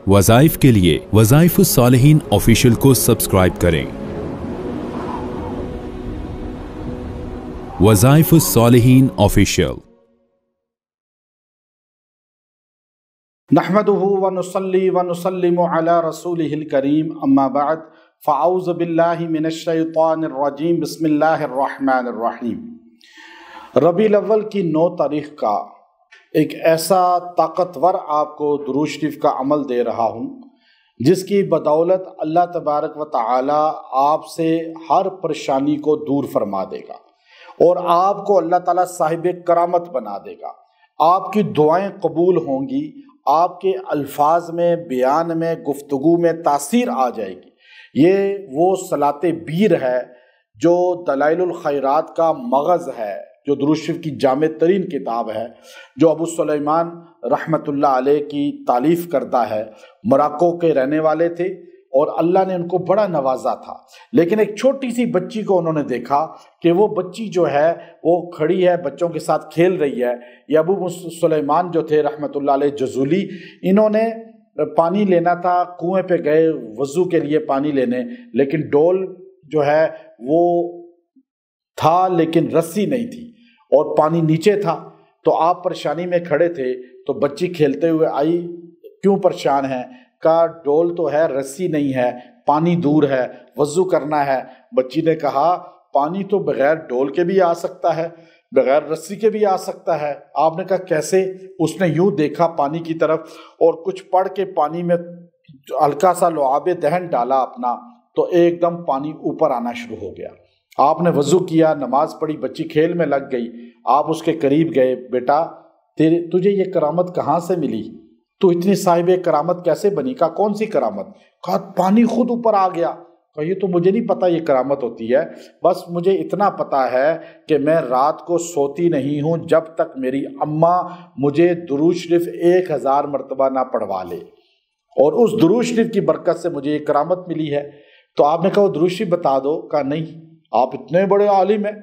वज़ाइफ के लिए वज़ाइफ सालिहीन ऑफिशियल को सब्सक्राइब करें। वज़ाइफ सालिहीन ऑफिशियल। नहमदुहु व नुसल्ली व नुसल्लिमु अला रसूलिहिल करीम, अम्मा बाद, फ़अऊज़ु बिल्लाहि मिनश शैतानिर रजीम, बिस्मिल्लाहिर रहमानिर रहीम। रबीउल अव्वल की 9 तारीख़ का एक ऐसा ताकतवर आपको दुरूद शरीफ का अमल दे रहा हूँ जिसकी बदौलत अल्लाह तबारक व तआला आपसे हर परेशानी को दूर फरमा देगा और आपको अल्लाह ताला साहिब करामत बना देगा। आपकी दुआएं कबूल होंगी, आपके अल्फाज में, बयान में, गुफ्तगू में तासीर आ जाएगी। ये वो सलाते बीर है जो दलाइलुल खैरात का मगज़ है, जो दुरूद शरीफ की जामे तरीन किताब है, जो अबू सुलेमान रहमतुल्लाह अलैह की तालीफ़ करता है। मोरक्को के रहने वाले थे और अल्लाह ने उनको बड़ा नवाजा था, लेकिन एक छोटी सी बच्ची को उन्होंने देखा कि वो बच्ची जो है वो खड़ी है, बच्चों के साथ खेल रही है। ये अबू सुलेमान जो थे रहमतुल्लाह अलैह जज़ूली, इन्होंने पानी लेना था, कुएं पे गए वज़ू के लिए पानी लेने, लेकिन डोल जो है वो था लेकिन रस्सी नहीं थी और पानी नीचे था। तो आप परेशानी में खड़े थे, तो बच्ची खेलते हुए आई, क्यों परेशान है? का डोल तो है, रस्सी नहीं है, पानी दूर है, वज़ू करना है। बच्ची ने कहा पानी तो बगैर डोल के भी आ सकता है, बगैर रस्सी के भी आ सकता है। आपने कहा कैसे? उसने यूं देखा पानी की तरफ और कुछ पढ़ के पानी में हल्का सा लुआबे दहन डाला अपना, तो एकदम पानी ऊपर आना शुरू हो गया। आपने वज़ू किया, नमाज पढ़ी, बच्ची खेल में लग गई। आप उसके करीब गए, बेटा तुझे ये करामत कहाँ से मिली? तू इतनी साहिब करामत कैसे बनी? का कौन सी करामत? कहा पानी खुद ऊपर आ गया। कहा ये तो मुझे नहीं पता ये करामत होती है, बस मुझे इतना पता है कि मैं रात को सोती नहीं हूँ जब तक मेरी अम्मा मुझे दुरूद शरीफ 1000 मरतबा ना पढ़वा ले, और उस दुरूद शरीफ की बरकत से मुझे ये करामत मिली है। तो आपने कहा वो दुरूद शरीफ बता दो। कहा नहीं, आप इतने बड़े आलिम हैं,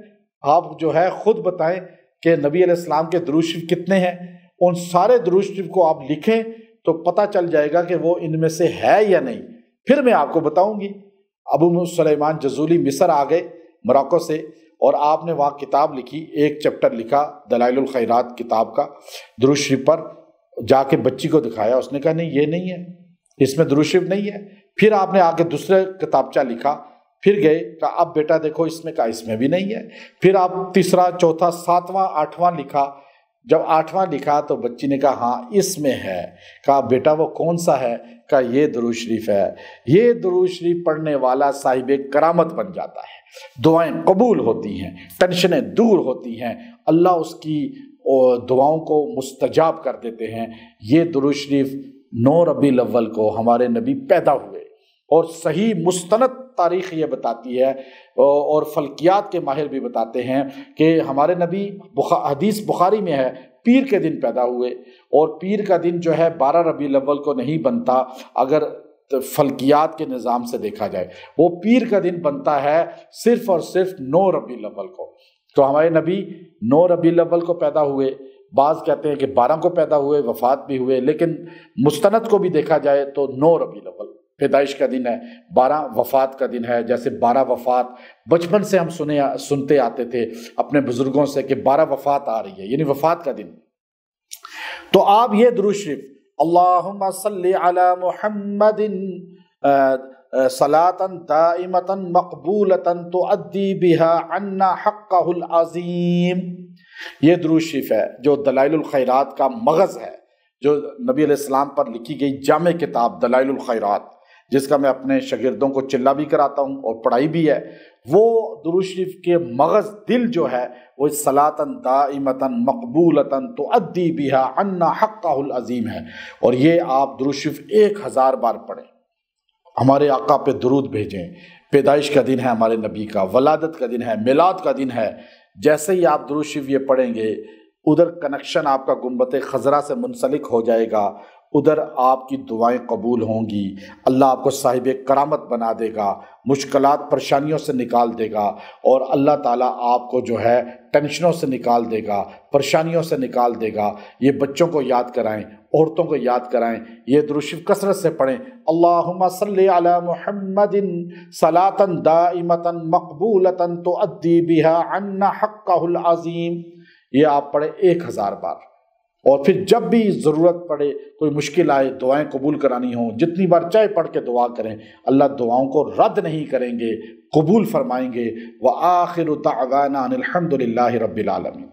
आप जो है खुद बताएं कि नबी अलैहिस्सलाम के दुरूद शरीफ कितने हैं। उन सारे दुरूद शरीफ को आप लिखें तो पता चल जाएगा कि वो इनमें से है या नहीं, फिर मैं आपको बताऊंगी। अबू सुलेमान जज़ूली मिस्र आ गए मोरक्को से, और आपने वहाँ किताब लिखी, एक चैप्टर लिखा दलाइलुल खैरात किताब का, दुरूद शरीफ पर। जाके बच्ची को दिखाया, उसने कहा नहीं ये नहीं है, इसमें दुरूद शरीफ नहीं है। फिर आपने आगे दूसरा किताबचा लिखा, फिर गए, कहा अब बेटा देखो इसमें, कहा इसमें भी नहीं है। फिर आप तीसरा, चौथा, 7वां, 8वां लिखा। जब 8वां लिखा तो बच्ची ने कहा हाँ इसमें है। कहा बेटा वो कौन सा है? कहा ये दुरूद शरीफ है। ये दुरूद शरीफ पढ़ने वाला साहिब करामत बन जाता है, दुआएं कबूल होती हैं, टेंशनें दूर होती हैं, अल्लाह उसकी दुआओं को मुस्तजाब कर देते हैं। ये दुरूद शरीफ 9 रबीउल अव्वल को हमारे नबी पैदा हुए, और सही मुस्तनद तारीख़ ये बताती है, और फल्कियात के माहिर भी बताते हैं कि हमारे नबी, हदीस बुखारी में है, पीर के दिन पैदा हुए। और पीर का दिन जो है 12 रबीउल अव्वल को नहीं बनता, अगर फल्कियात के निज़ाम से देखा जाए वो पीर का दिन बनता है सिर्फ़ और सिर्फ 9 रबीउल अव्वल को। तो हमारे नबी 9 रबीउल अव्वल को पैदा हुए। बाज़ कहते हैं कि 12 को पैदा हुए, वफ़ात भी हुए, लेकिन मुस्तनद को भी देखा जाए तो 9 रबीउल अव्वल पैदाइश का दिन है, 12 वफ़ात का दिन है। जैसे 12 वफ़ात बचपन से हम सुनते आते थे अपने बुज़ुर्गों से कि 12 वफ़ात आ रही है, यानी वफ़ात का दिन। तो आप ये दुरूद शरीफ अल्लाहुम्मा सल्ली अला मुहम्मदिन सलातन दाइमतन मक़बूलतन तुअद्दी बिहा अन्ना हक़्क़हुल अज़ीम, ये दुरूद शरीफ है जो दलाइलुल खैरात का मगज़ है, जो नबी अलैहिस्सलाम पर लिखी गई जामे किताब दलाइलुल खैरात, जिसका मैं अपने शागिर्दों को चिल्ला भी कराता हूँ और पढ़ाई भी है। वो दुरूद शरीफ के मगज़ दिल जो है वो सलातन दाइमतन मक़बूलतन तुअद्दी बिहा अन्ना हक़्क़हुल अज़ीम है। और ये आप दुरूद शरीफ 1000 बार पढ़ें, हमारे आका पे दुरूद भेजें। पैदाइश का दिन है हमारे नबी का, वलादत का दिन है, मिलाद का दिन है। जैसे ही आप दुरूद शरीफ ये पढ़ेंगे, उधर कनेक्शन आपका गुंबत खज़रा से मुंसलिक हो जाएगा ادھر آپ کی دعائیں قبول ہوں گی، اللہ آپ کو صاحب کرامت بنا دے گا، مشکلات پریشانیوں سے نکال دے گا، اور اللہ تعالیٰ آپ کو جو ہے ٹینشنوں سے نکال دے گا، پریشانیوں سے نکال دے گا۔ یہ بچوں کو یاد کرائیں، عورتوں کو یاد کرائیں، یہ درود شریف کثرت سے پڑھیں۔ اللہم صلی علی محمد صلاۃ دائمۃ مقبولۃ تؤدی بہا عنا حقہ العظیم، یہ آپ پڑھیں 1000 بار۔ اور پھر جب بھی ضرورت پڑے، کوئی مشکل آئے، دعائیں قبول کرانی ہوں، جتنی بار چاہے پڑھ کے دعا کریں، اللہ دعاؤں کو رد نہیں کریں گے، قبول فرمائیں گے۔ وآخر دعوانا ان الحمد للہ رب العالمین۔